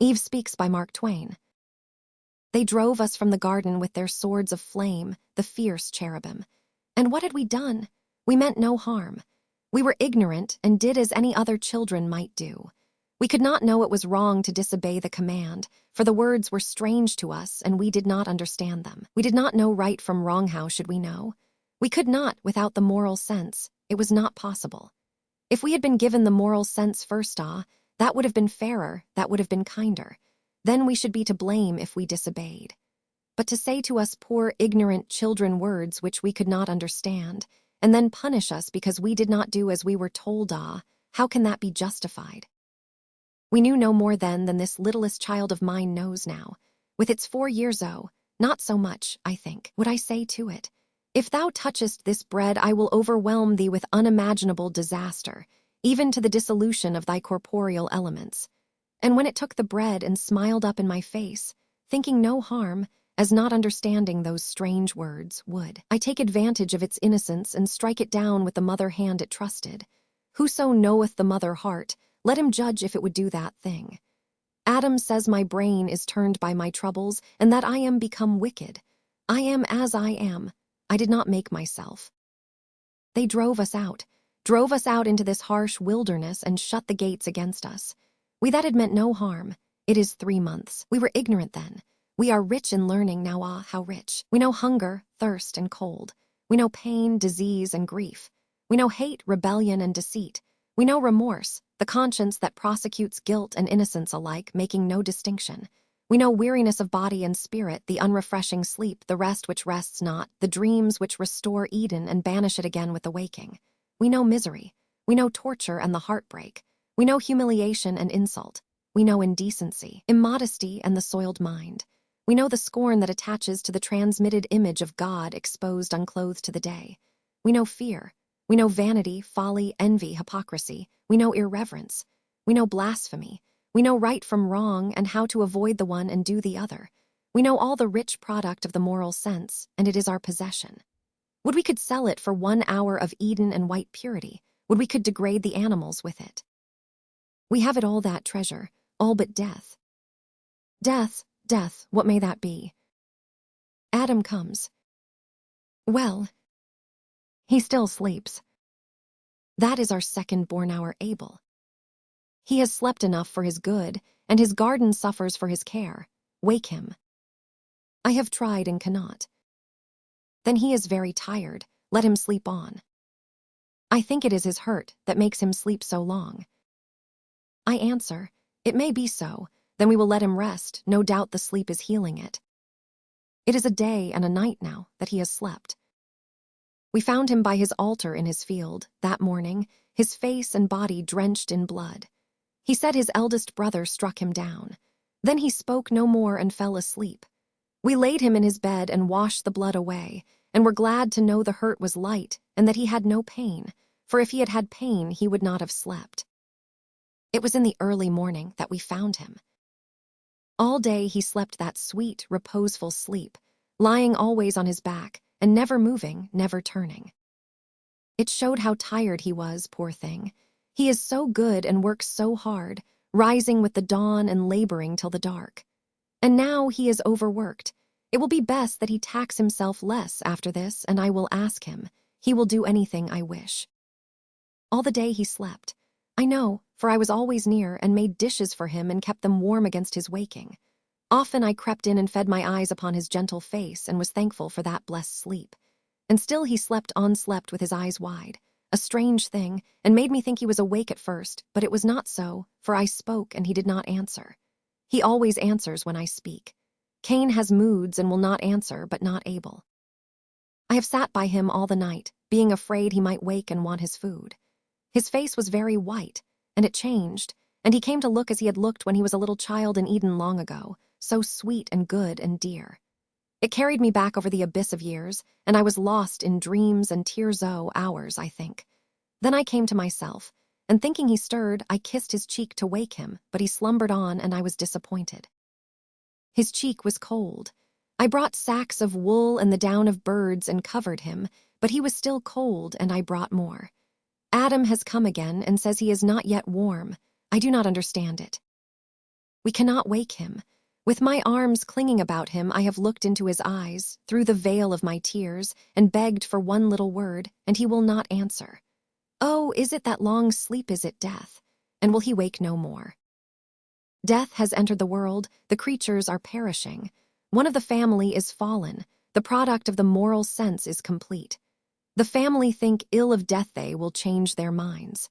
Eve Speaks by Mark Twain. They drove us from the garden with their swords of flame, the fierce cherubim. And what had we done? We meant no harm. We were ignorant and did as any other children might do. We could not know it was wrong to disobey the command, for the words were strange to us and we did not understand them. We did not know right from wrong. How should we know? We could not without the moral sense. It was not possible. If we had been given the moral sense first, that would have been fairer, that would have been kinder. Then we should be to blame if we disobeyed. But to say to us poor, ignorant children words which we could not understand, and then punish us because we did not do as we were told, how can that be justified? We knew no more then than this littlest child of mine knows now. With its 4 years, not so much, I think, would I say to it, "If thou touchest this bread, I will overwhelm thee with unimaginable disaster, even to the dissolution of thy corporeal elements." And when it took the bread and smiled up in my face, thinking no harm, as not understanding those strange words, would I take advantage of its innocence and strike it down with the mother hand it trusted? Whoso knoweth the mother heart, let him judge if it would do that thing. Adam says my brain is turned by my troubles, and that I am become wicked. I am as I am. I did not make myself. They drove us out into this harsh wilderness and shut the gates against us. We that had meant no harm. It is 3 months. We were ignorant then. We are rich in learning now, how rich. We know hunger, thirst, and cold. We know pain, disease, and grief. We know hate, rebellion, and deceit. We know remorse, the conscience that prosecutes guilt and innocence alike, making no distinction. We know weariness of body and spirit, the unrefreshing sleep, the rest which rests not, the dreams which restore Eden and banish it again with the waking. We know misery. We know torture and the heartbreak. We know humiliation and insult. We know indecency, immodesty, and the soiled mind. We know the scorn that attaches to the transmitted image of God exposed unclothed to the day. We know fear. We know vanity, folly, envy, hypocrisy. We know irreverence. We know blasphemy. We know right from wrong and how to avoid the one and do the other. We know all the rich product of the moral sense, and it is our possession. Would we could sell it for 1 hour of Eden and white purity? Would we could degrade the animals with it? We have it all, that treasure, all but death. Death, what may that be? Adam comes. Well, he still sleeps. That is our second-born, our Abel. He has slept enough for his good, and his garden suffers for his care. Wake him. I have tried and cannot. Then he is very tired. Let him sleep on. I think it is his hurt that makes him sleep so long. I answer, it may be so. Then we will let him rest. No doubt the sleep is healing it. It is a day and a night now that he has slept. We found him by his altar in his field, that morning, his face and body drenched in blood. He said his eldest brother struck him down. Then he spoke no more and fell asleep. We laid him in his bed and washed the blood away, and were glad to know the hurt was light and that he had no pain, for if he had had pain he would not have slept. It was in the early morning that we found him. All day he slept that sweet, reposeful sleep, lying always on his back, and never moving, never turning. It showed how tired he was, poor thing. He is so good and works so hard, rising with the dawn and laboring till the dark. And now he is overworked. It will be best that he tax himself less after this, and I will ask him. He will do anything I wish. All the day he slept. I know, for I was always near and made dishes for him and kept them warm against his waking. Often I crept in and fed my eyes upon his gentle face and was thankful for that blessed sleep. And still he slept with his eyes wide, a strange thing, and made me think he was awake at first, but it was not so, for I spoke and he did not answer. He always answers when I speak. Cain has moods and will not answer, but not Abel. I have sat by him all the night, being afraid he might wake and want his food. His face was very white, and it changed, and he came to look as he had looked when he was a little child in Eden long ago, so sweet and good and dear. It carried me back over the abyss of years, and I was lost in dreams and hours, I think. Then I came to myself, and thinking he stirred, I kissed his cheek to wake him, but he slumbered on, and I was disappointed. His cheek was cold. I brought sacks of wool and the down of birds and covered him, but he was still cold, and I brought more. Adam has come again and says he is not yet warm. I do not understand it. We cannot wake him. With my arms clinging about him, I have looked into his eyes, through the veil of my tears, and begged for one little word, and he will not answer. Oh, is it that long sleep, is it death? And will he wake no more? Death has entered the world, the creatures are perishing. One of the family is fallen, the product of the moral sense is complete. The family think ill of death, they will change their minds.